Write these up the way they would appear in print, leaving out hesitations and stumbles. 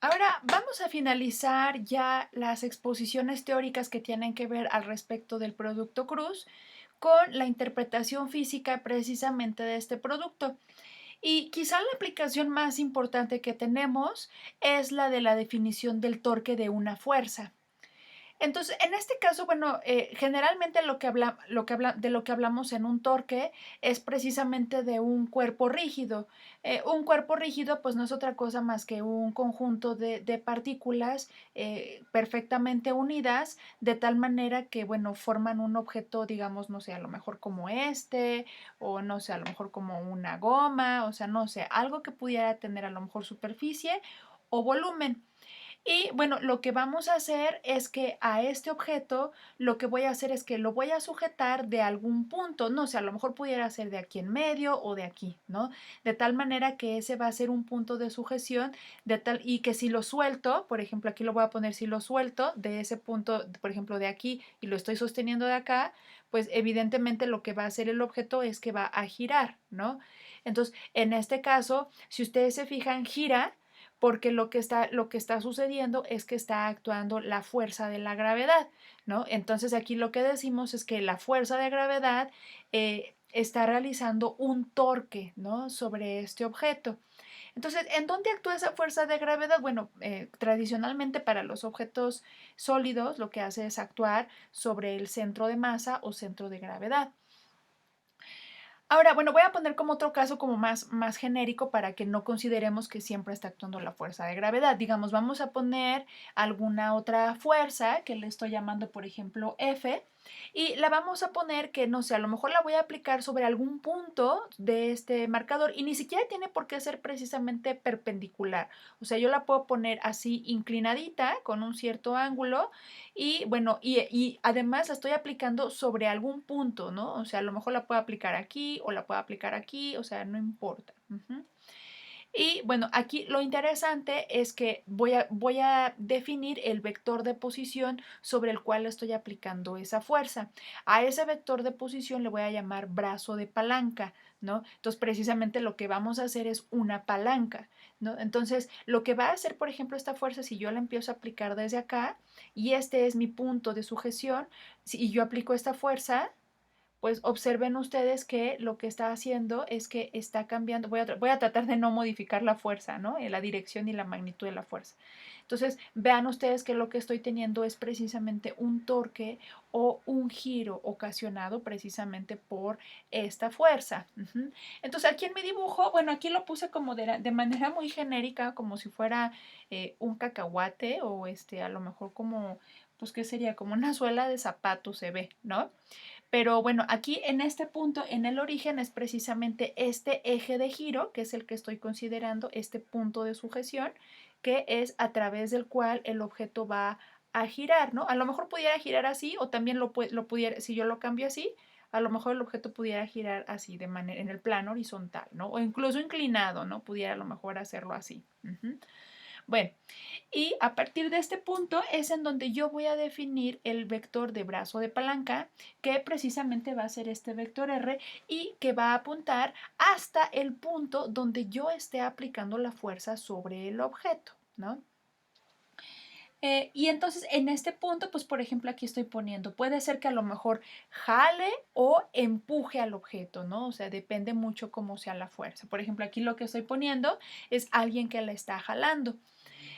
Ahora vamos a finalizar ya las exposiciones teóricas que tienen que ver al respecto del producto cruz con la interpretación física precisamente de este producto. Y quizá la aplicación más importante que tenemos es la de la definición del torque de una fuerza. Entonces, en este caso, bueno, generalmente de lo que hablamos en un torque es precisamente de un cuerpo rígido. Un cuerpo rígido, pues no es otra cosa más que un conjunto de partículas perfectamente unidas, de tal manera que, bueno, forman un objeto, digamos, no sé, a lo mejor como este, o no sé, a lo mejor como una goma, o sea, no sé, algo que pudiera tener a lo mejor superficie o volumen. Y bueno, lo que vamos a hacer es que a este objeto lo que voy a hacer es que lo voy a sujetar de algún punto, no sé, a lo mejor pudiera ser de aquí en medio o de aquí, ¿no? De tal manera que ese va a ser un punto de sujeción de tal y que si lo suelto, por ejemplo, aquí lo voy a poner si lo suelto de ese punto, por ejemplo, de aquí y lo estoy sosteniendo de acá, pues evidentemente lo que va a hacer el objeto es que va a girar, ¿no? Entonces, en este caso, si ustedes se fijan, gira porque lo que está sucediendo es que está actuando la fuerza de la gravedad, ¿no? Entonces aquí lo que decimos es que la fuerza de gravedad está realizando un torque, ¿no? Sobre este objeto. Entonces, ¿en dónde actúa esa fuerza de gravedad? Bueno, tradicionalmente para los objetos sólidos lo que hace es actuar sobre el centro de masa o centro de gravedad. Ahora, bueno, voy a poner como otro caso como más genérico para que no consideremos que siempre está actuando la fuerza de gravedad. Digamos, vamos a poner alguna otra fuerza que le estoy llamando, por ejemplo, F, y la vamos a poner que, no sé, a lo mejor la voy a aplicar sobre algún punto de este marcador y ni siquiera tiene por qué ser precisamente perpendicular. O sea, yo la puedo poner así inclinadita con un cierto ángulo y bueno, y además la estoy aplicando sobre algún punto, ¿no? O sea, a lo mejor la puedo aplicar aquí o la puedo aplicar aquí, o sea, no importa. Y bueno, aquí lo interesante es que voy a definir el vector de posición sobre el cual estoy aplicando esa fuerza. A ese vector de posición le voy a llamar brazo de palanca, ¿no? Entonces, precisamente lo que vamos a hacer es una palanca, ¿no? Entonces, lo que va a hacer, por ejemplo, esta fuerza, si yo la empiezo a aplicar desde acá y este es mi punto de sujeción, y yo aplico esta fuerza, pues observen ustedes que lo que está haciendo es que está cambiando, voy a tratar de no modificar la fuerza, ¿no? La dirección y la magnitud de la fuerza. Entonces, vean ustedes que lo que estoy teniendo es precisamente un torque o un giro ocasionado precisamente por esta fuerza. Entonces, aquí en mi dibujo, bueno, aquí lo puse como de manera muy genérica, como si fuera un cacahuate o a lo mejor como, pues, ¿qué sería? Como una suela de zapato se ve, ¿no? Pero bueno, aquí en este punto, en el origen, es precisamente este eje de giro, que es el que estoy considerando, este punto de sujeción, que es a través del cual el objeto va a girar, ¿no? A lo mejor pudiera girar así o también lo pudiera, si yo lo cambio así, a lo mejor el objeto pudiera girar así de manera en el plano horizontal, ¿no? O incluso inclinado, ¿no? Pudiera a lo mejor hacerlo así. Bueno, y a partir de este punto es en donde yo voy a definir el vector de brazo de palanca, que precisamente va a ser este vector R y que va a apuntar hasta el punto donde yo esté aplicando la fuerza sobre el objeto, ¿no? Y entonces en este punto, pues por ejemplo aquí estoy poniendo, puede ser que a lo mejor jale o empuje al objeto, ¿no? O sea, depende mucho cómo sea la fuerza. Por ejemplo, aquí lo que estoy poniendo es alguien que la está jalando.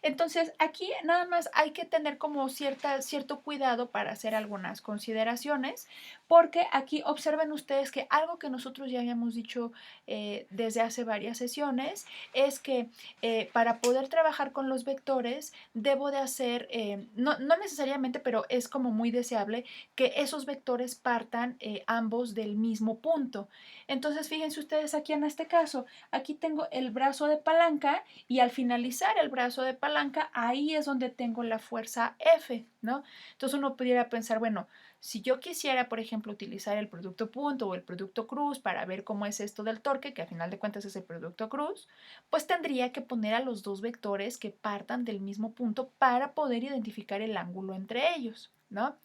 Entonces, aquí nada más hay que tener como cierto cuidado para hacer algunas consideraciones, porque aquí observen ustedes que algo que nosotros ya habíamos dicho desde hace varias sesiones es que para poder trabajar con los vectores debo de hacer, no necesariamente, pero es como muy deseable que esos vectores partan ambos del mismo punto. Entonces, fíjense ustedes aquí en este caso, aquí tengo el brazo de palanca y al finalizar el brazo de palanca, ahí es donde tengo la fuerza F, ¿no? Entonces uno pudiera pensar, bueno, si yo quisiera, por ejemplo, utilizar el producto punto o el producto cruz para ver cómo es esto del torque, que a final de cuentas es el producto cruz, pues tendría que poner a los dos vectores que partan del mismo punto para poder identificar el ángulo entre ellos. ¿no?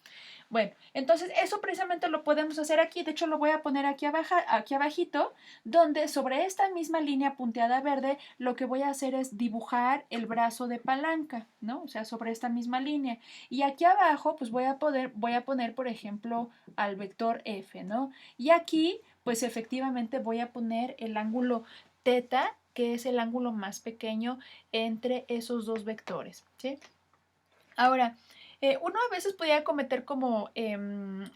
Bueno, entonces eso precisamente lo podemos hacer aquí. De hecho, lo voy a poner aquí abajito, donde sobre esta misma línea punteada verde, lo que voy a hacer es dibujar el brazo de palanca, ¿no? O sea, sobre esta misma línea. Y aquí abajo, pues voy a poner, por ejemplo, al vector F, ¿no? Y aquí, pues efectivamente voy a poner el ángulo teta, que es el ángulo más pequeño entre esos dos vectores, ¿sí? Ahora, uno a veces podría cometer como el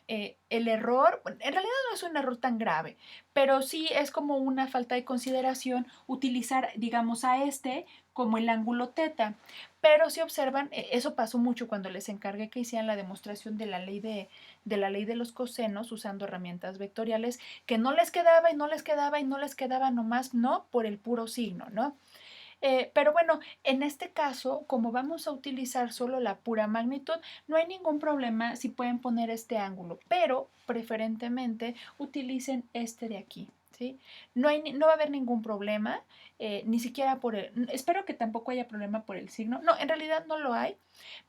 error, bueno, en realidad no es un error tan grave, pero sí es como una falta de consideración utilizar, digamos, a este como el ángulo teta. Pero si observan, eso pasó mucho cuando les encargué que hicieran la demostración de la ley de los cosenos usando herramientas vectoriales, que no les quedaba y no les quedaba y no les quedaba nomás, no, por el puro signo, ¿no? Pero bueno, en este caso, como vamos a utilizar solo la pura magnitud, no hay ningún problema si pueden poner este ángulo, pero preferentemente utilicen este de aquí. ¿Sí? No va a haber ningún problema, ni siquiera por espero que tampoco haya problema por el signo. No, en realidad no lo hay.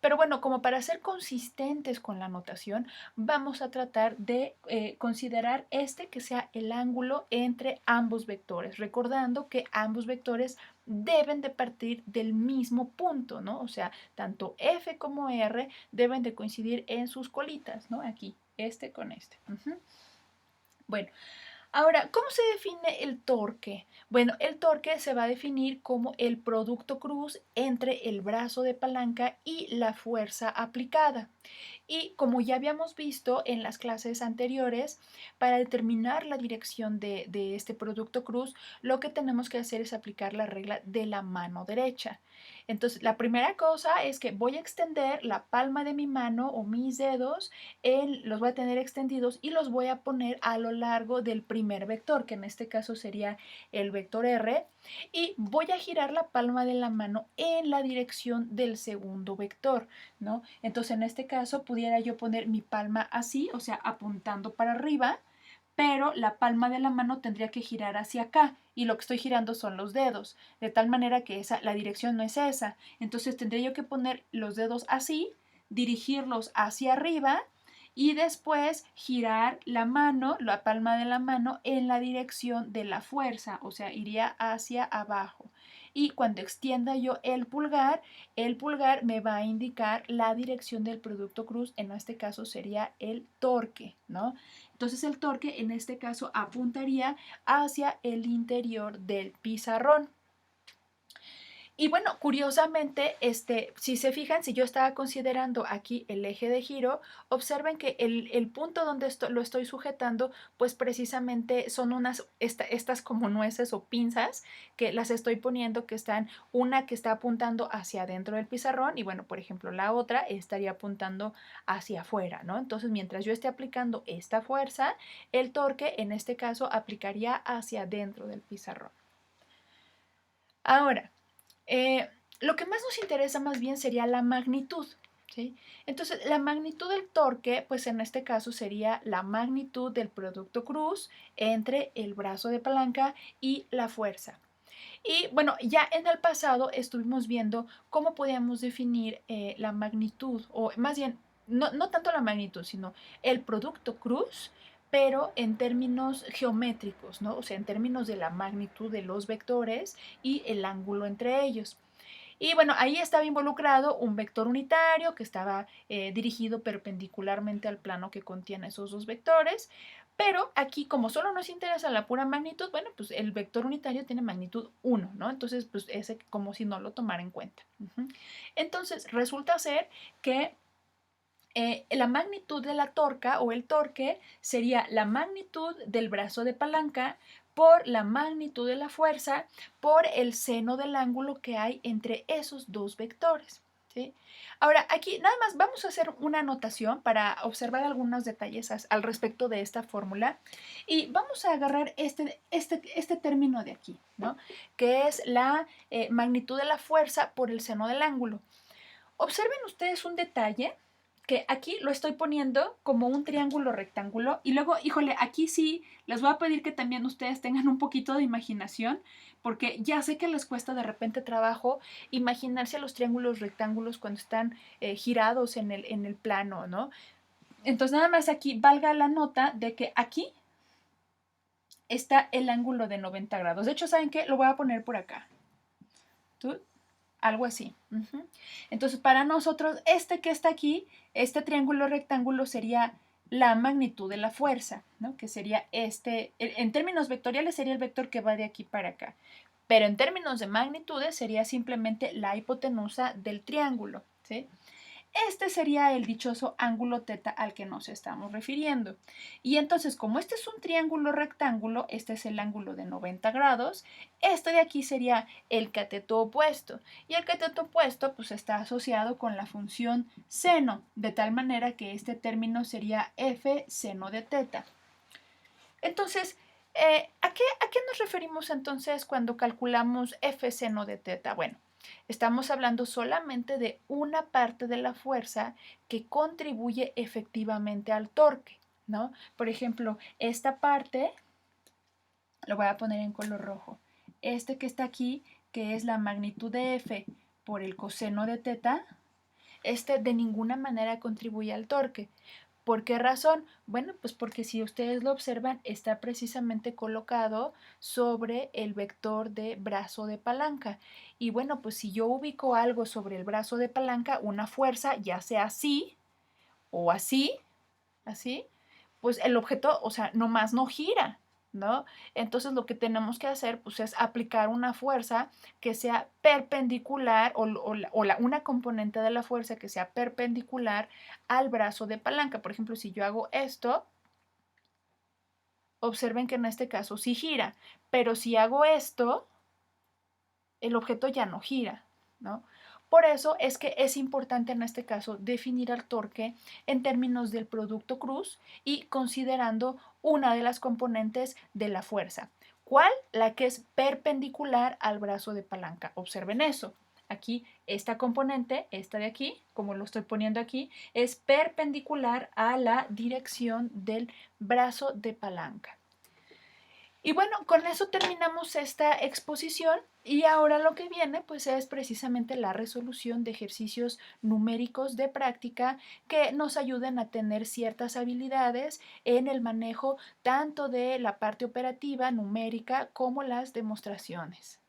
Pero bueno, como para ser consistentes con la notación, vamos a tratar de considerar este que sea el ángulo entre ambos vectores, recordando que ambos vectores deben de partir del mismo punto, ¿no? O sea, tanto F como R deben de coincidir en sus colitas, ¿no? Aquí, este con este. Bueno, ahora, ¿cómo se define el torque? Bueno, el torque se va a definir como el producto cruz entre el brazo de palanca y la fuerza aplicada. Y como ya habíamos visto en las clases anteriores, para determinar la dirección de este producto cruz, lo que tenemos que hacer es aplicar la regla de la mano derecha. Entonces, la primera cosa es que voy a extender la palma de mi mano o mis dedos, los voy a tener extendidos y los voy a poner a lo largo del primer vector, que en este caso sería el vector R, y voy a girar la palma de la mano en la dirección del segundo vector, ¿no? Entonces, en este caso, pudiera yo poner mi palma así, o sea, apuntando para arriba, pero la palma de la mano tendría que girar hacia acá y lo que estoy girando son los dedos, de tal manera que la dirección no es esa. Entonces tendría yo que poner los dedos así, dirigirlos hacia arriba y después girar la mano, la palma de la mano en la dirección de la fuerza, o sea, iría hacia abajo. Y cuando extienda yo el pulgar me va a indicar la dirección del producto cruz, en este caso sería el torque, ¿no? Entonces el torque en este caso apuntaría hacia el interior del pizarrón. Y bueno, curiosamente, si se fijan, si yo estaba considerando aquí el eje de giro, observen que el punto donde lo estoy sujetando, pues precisamente son estas como nueces o pinzas que las estoy poniendo, que están, una que está apuntando hacia adentro del pizarrón y bueno, por ejemplo, la otra estaría apuntando hacia afuera, ¿no? Entonces, mientras yo esté aplicando esta fuerza, el torque en este caso aplicaría hacia adentro del pizarrón. Ahora, lo que más nos interesa más bien sería la magnitud, ¿sí? Entonces, la magnitud del torque, pues en este caso sería la magnitud del producto cruz entre el brazo de palanca y la fuerza. Y bueno, ya en el pasado estuvimos viendo cómo podíamos definir la magnitud, o más bien, no tanto la magnitud, sino el producto cruz, pero en términos geométricos, ¿no? O sea, en términos de la magnitud de los vectores y el ángulo entre ellos. Y bueno, ahí estaba involucrado un vector unitario que estaba dirigido perpendicularmente al plano que contiene esos dos vectores. Pero aquí, como solo nos interesa la pura magnitud, bueno, pues el vector unitario tiene magnitud 1, ¿no? Entonces, pues ese como si no lo tomara en cuenta. Entonces, resulta ser que la magnitud de la torca o el torque sería la magnitud del brazo de palanca por la magnitud de la fuerza por el seno del ángulo que hay entre esos dos vectores. ¿Sí? Ahora, aquí nada más vamos a hacer una anotación para observar algunos detalles al respecto de esta fórmula y vamos a agarrar este término de aquí, ¿no? Que es la magnitud de la fuerza por el seno del ángulo. Observen ustedes un detalle que aquí lo estoy poniendo como un triángulo rectángulo y luego, híjole, aquí sí les voy a pedir que también ustedes tengan un poquito de imaginación porque ya sé que les cuesta de repente trabajo imaginarse a los triángulos rectángulos cuando están girados en el plano, ¿no? Entonces nada más aquí valga la nota de que aquí está el ángulo de 90 grados. De hecho, ¿saben qué? Lo voy a poner por acá. ¿Tú? Algo así. Entonces, para nosotros, este que está aquí, este triángulo rectángulo sería la magnitud de la fuerza, ¿no? Que sería este, en términos vectoriales sería el vector que va de aquí para acá, pero en términos de magnitudes sería simplemente la hipotenusa del triángulo, ¿sí? Este sería el dichoso ángulo teta al que nos estamos refiriendo. Y entonces, como este es un triángulo rectángulo, este es el ángulo de 90 grados, este de aquí sería el cateto opuesto. Y el cateto opuesto pues está asociado con la función seno, de tal manera que este término sería f seno de teta. Entonces, ¿a qué nos referimos entonces cuando calculamos f seno de teta? Bueno, estamos hablando solamente de una parte de la fuerza que contribuye efectivamente al torque, ¿no? Por ejemplo, esta parte, lo voy a poner en color rojo, este que está aquí, que es la magnitud de f por el coseno de teta, este de ninguna manera contribuye al torque. ¿Por qué razón? Bueno, pues porque si ustedes lo observan, está precisamente colocado sobre el vector de brazo de palanca. Y bueno, pues si yo ubico algo sobre el brazo de palanca, una fuerza, ya sea así o así, así, pues el objeto, o sea, nomás no gira, ¿no? Entonces lo que tenemos que hacer pues es aplicar una fuerza que sea perpendicular una componente de la fuerza que sea perpendicular al brazo de palanca. Por ejemplo, si yo hago esto, observen que en este caso sí gira, pero si hago esto, el objeto ya no gira, ¿no? Por eso es que es importante en este caso definir el torque en términos del producto cruz y considerando una de las componentes de la fuerza. ¿Cuál? La que es perpendicular al brazo de palanca. Observen eso. Aquí esta componente, esta de aquí, como lo estoy poniendo aquí, es perpendicular a la dirección del brazo de palanca. Y bueno, con eso terminamos esta exposición y ahora lo que viene pues es precisamente la resolución de ejercicios numéricos de práctica que nos ayuden a tener ciertas habilidades en el manejo tanto de la parte operativa numérica como las demostraciones.